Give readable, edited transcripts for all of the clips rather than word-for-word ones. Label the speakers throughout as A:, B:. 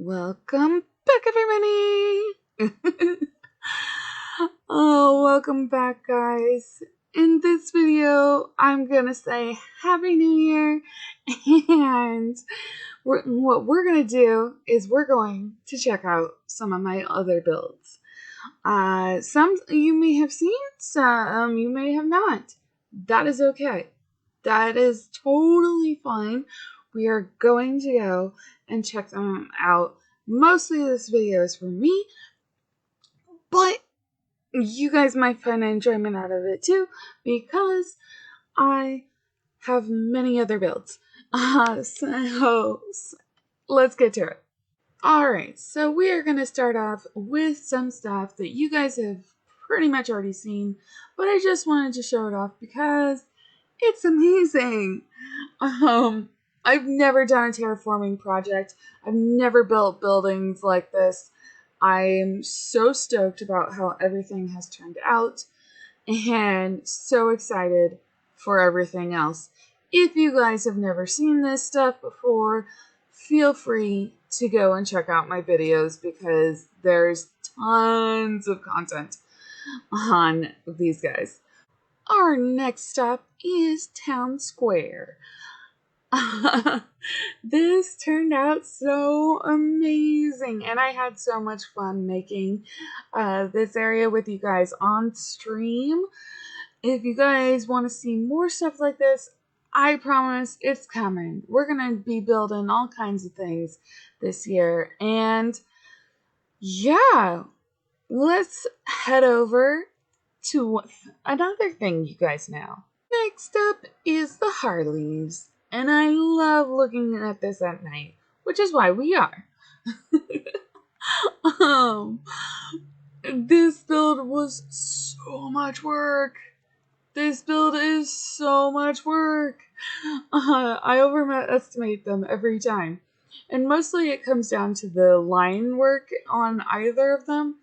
A: Welcome back, everybody! Welcome back, guys. In this video, I'm gonna say Happy New Year, and what we're gonna do is we're going to check out some of my other builds. Some you may have seen, some you may have not. That is okay. That is totally fine. We are going to go and check them out. Mostly this video is for me, but you guys might find enjoyment out of it too, because I have many other builds. So let's get to it. Alright, so we are going to start off with some stuff that you guys have pretty much already seen, but I just wanted to show it off because it's amazing. I've never done a terraforming project. I've never built buildings like this. I'm so stoked about how everything has turned out and so excited for everything else. If you guys have never seen this stuff before, feel free to go and check out my videos because there's tons of content on these guys. Our next stop is Town Square. This turned out so amazing, and I had so much fun making this area with you guys on stream. If you guys want to see more stuff like this, I promise it's coming. We're gonna be building all kinds of things this year, and yeah, let's head over to another thing you guys know. Next up is the Harleys, and I love looking at this at night, which is why we are. This build was so much work. This build is so much work. I overestimate them every time. And mostly it comes down to the line work on either of them,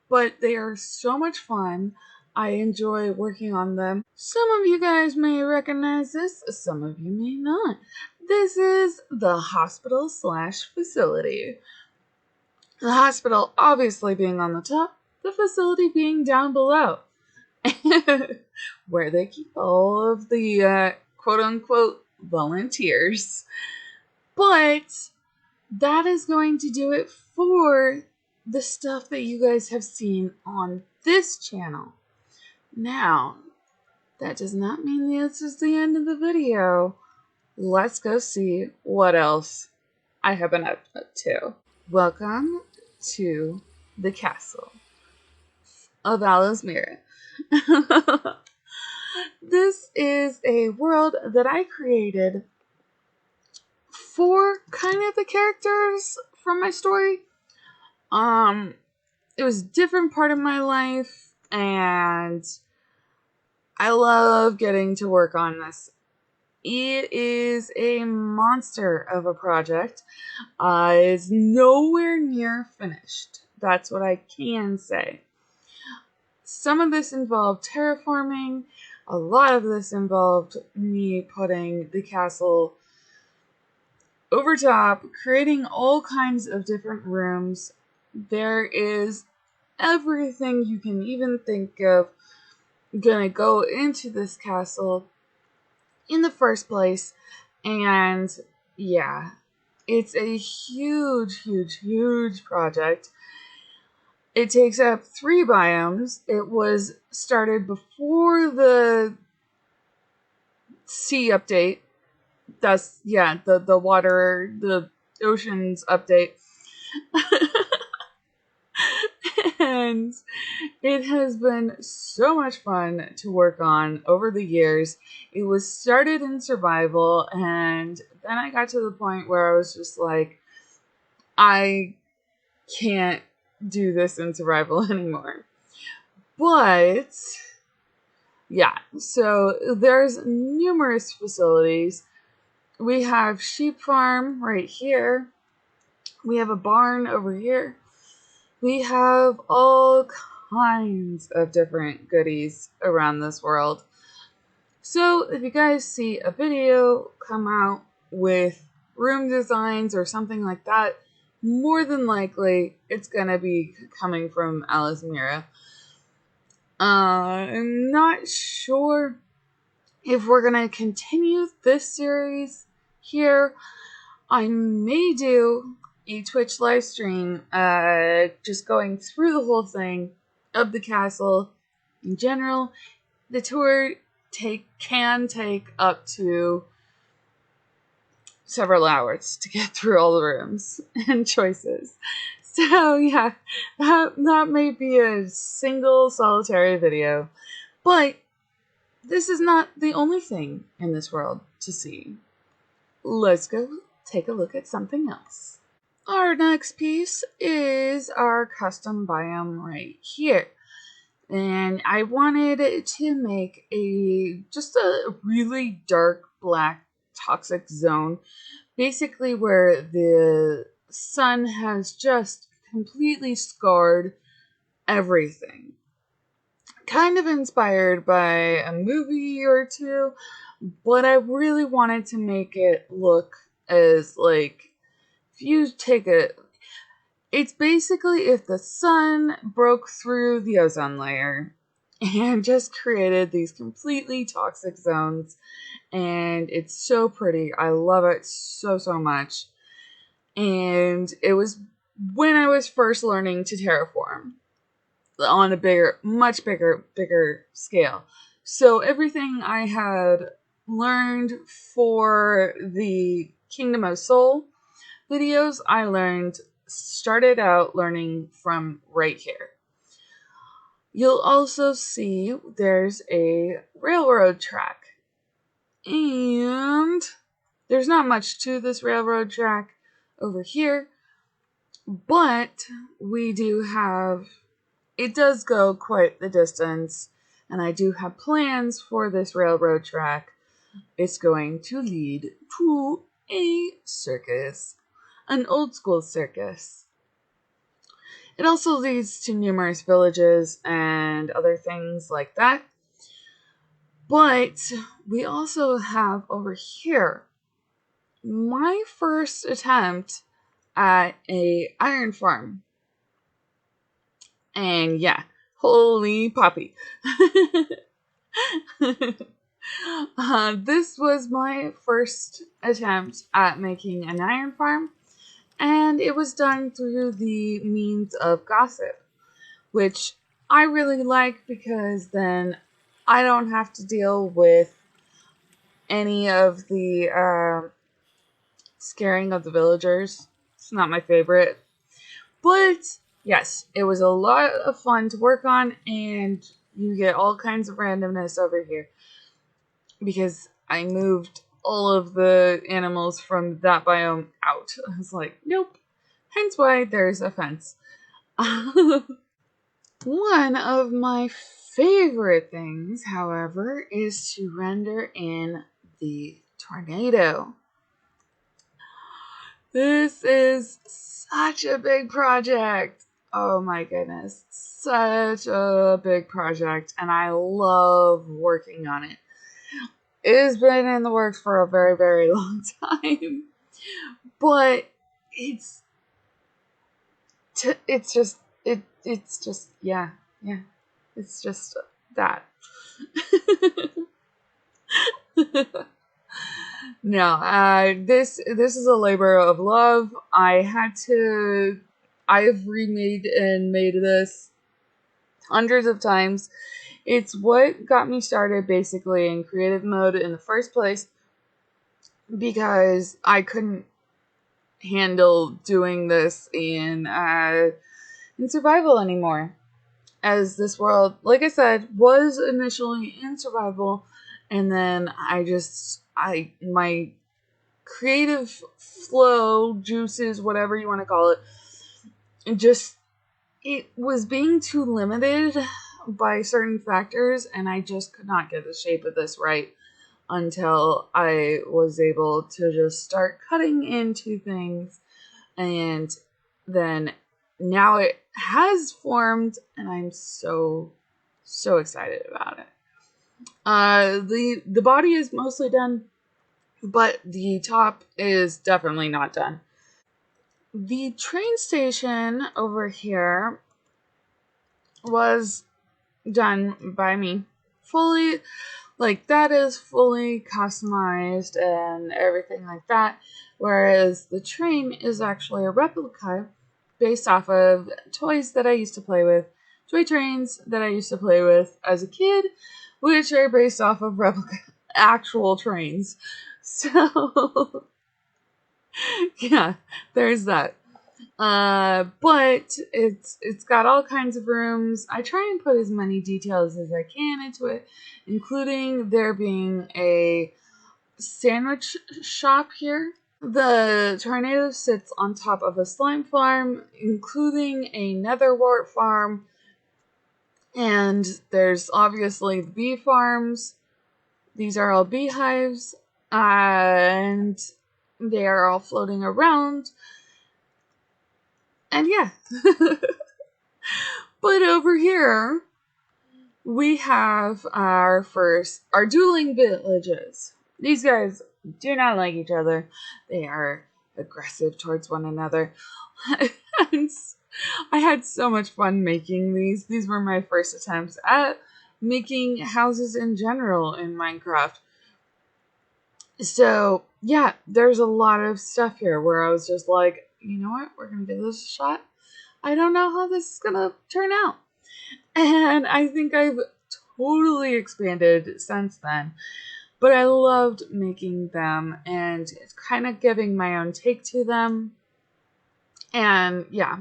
A: but they are so much fun. I enjoy working on them. Some of you guys may recognize this, some of you may not. This is the hospital / facility. The hospital obviously being on the top, the facility being down below. Where they keep all of the quote-unquote volunteers. But that is going to do it for the stuff that you guys have seen on this channel. Now, that does not mean this is the end of the video. Let's go see what else I have been up to. Welcome to the castle of Alizmira. This is a world that I created for kind of the characters from my story. It was a different part of my life, and I love getting to work on this. It is a monster of a project. It's nowhere near finished. That's what I can say. Some of this involved terraforming. A lot of this involved me putting the castle over top, creating all kinds of different rooms. There is everything you can even think of gonna go into this castle in the first place. And yeah, it's a huge, huge, huge project. It takes up 3 biomes. It was started before the sea update. That's, yeah, the water, the oceans update. And it has been so much fun to work on over the years. It was started in survival, and then I got to the point where I was just like, I can't do this in survival anymore. But yeah, so there's numerous facilities. We have sheep farm right here. We have a barn over here. We have all kinds of different goodies around this world. So if you guys see a video come out with room designs or something like that, more than likely it's gonna be coming from Alice Mira. I'm not sure if we're gonna continue this series here. I may do a Twitch live stream, just going through the whole thing of the castle in general. The tour can take up to several hours to get through all the rooms and choices. So yeah, that may be a single solitary video. But this is not the only thing in this world to see. Let's go take a look at something else. Our next piece is our custom biome right here. And I wanted to make just a really dark black toxic zone, basically where the sun has just completely scarred everything. Kind of inspired by a movie or two, but I really wanted to make it look as like, if you take it's basically if the sun broke through the ozone layer and just created these completely toxic zones. And it's so pretty. I love it so, so much. And it was when I was first learning to terraform on a much bigger scale. So everything I had learned for the Kingdom of Soul videos, started out learning from right here. You'll also see there's a railroad track. And there's not much to this railroad track over here, but it does go quite the distance, and I do have plans for this railroad track. It's going to lead to a circus, an old school circus. It also leads to numerous villages and other things like that. But we also have over here my first attempt at a iron farm. And yeah, holy poppy. This was my first attempt at making an iron farm, and it was done through the means of gossip, which I really like because then I don't have to deal with any of the scaring of the villagers. It's not my favorite. But yes, it was a lot of fun to work on, and you get all kinds of randomness over here because I moved all of the animals from that biome out. I was like, nope. Hence why there's a fence. One of my favorite things, however, is to render in the tornado. This is such a big project. Oh my goodness. Such a big project, and I love working on it. It has been in the works for a very, very long time. But it's just yeah. It's just that. No, this is a labor of love. I've remade and made this hundreds of times. It's what got me started basically in creative mode in the first place, because I couldn't handle doing this in survival anymore. As this world, like I said, was initially in survival, and then my creative flow, juices, whatever you want to call it, it was being too limited by certain factors, and I just could not get the shape of this right until I was able to just start cutting into things, and then now it has formed, and I'm so excited about it. The body is mostly done, but the top is definitely not done. The train station over here was done by me. Fully, like, that is fully customized and everything like that. Whereas the train is actually a replica based off of toys that I used to play with, toy trains that I used to play with as a kid, which are based off of replica actual trains. So, yeah, there's that. But it's got all kinds of rooms. I try and put as many details as I can into it, including there being a sandwich shop here. The tornado sits on top of a slime farm, including a netherwort farm, and there's obviously the bee farms. These are all beehives, and they are all floating around. And yeah. But over here, we have our dueling villages. These guys do not like each other. They are aggressive towards one another. And I had so much fun making these. These were my first attempts at making houses in general in Minecraft. So, yeah, there's a lot of stuff here where I was just like, you know what, we're going to give this a shot. I don't know how this is going to turn out. And I think I've totally expanded since then. But I loved making them and kind of giving my own take to them. And yeah.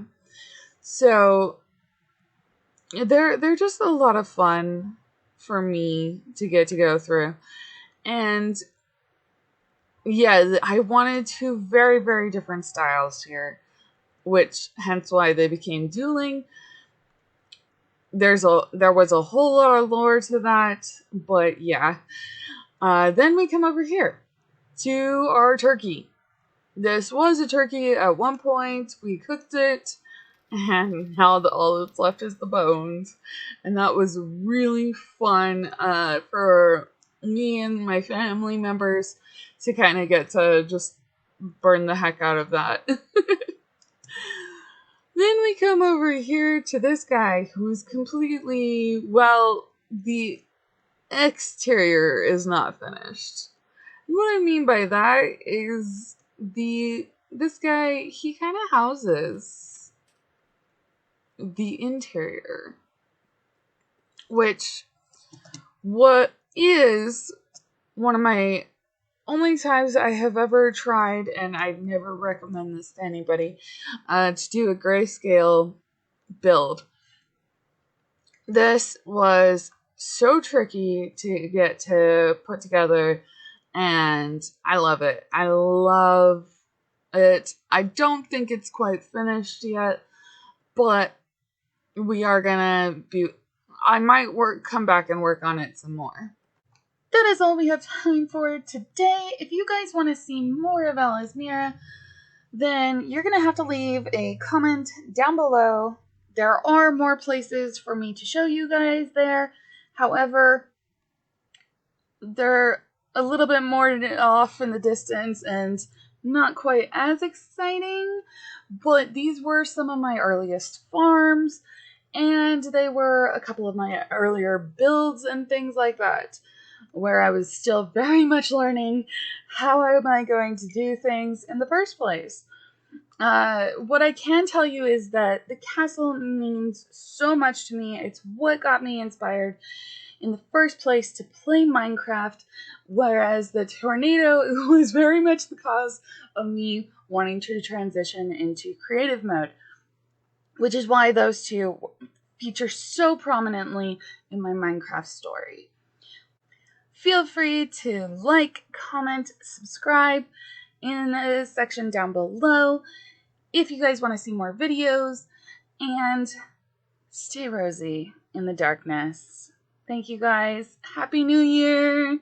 A: So they're just a lot of fun for me to get to go through. And yeah, I wanted two very, very different styles here, which hence why they became dueling. There was a whole lot of lore to that, but yeah. Then we come over here to our turkey. This was a turkey at one point. We cooked it, and now all that's left is the bones. And that was really fun for me and my family members to kind of get to just burn the heck out of that. Then we come over here to this guy who's completely, well, the exterior is not finished. What I mean by that is this guy, he kind of houses the interior, which what is one of my only times I have ever tried, and I'd never recommend this to anybody, to do a grayscale build. This was so tricky to get to put together, and I love it. I love it. I don't think it's quite finished yet, but we are gonna be. I might come back and work on it some more. That is all we have time for today. If you guys want to see more of Alice Mira, then you're going to have to leave a comment down below. There are more places for me to show you guys there. However, they're a little bit more off in the distance and not quite as exciting. But these were some of my earliest farms, and they were a couple of my earlier builds and things like that, where I was still very much learning how am I going to do things in the first place. What I can tell you is that the castle means so much to me. It's what got me inspired in the first place to play Minecraft, whereas the tornado was very much the cause of me wanting to transition into creative mode, which is why those two feature so prominently in my Minecraft story. Feel free to like, comment, subscribe in the section down below if you guys want to see more videos, and stay rosy in the darkness. Thank you guys. Happy New Year!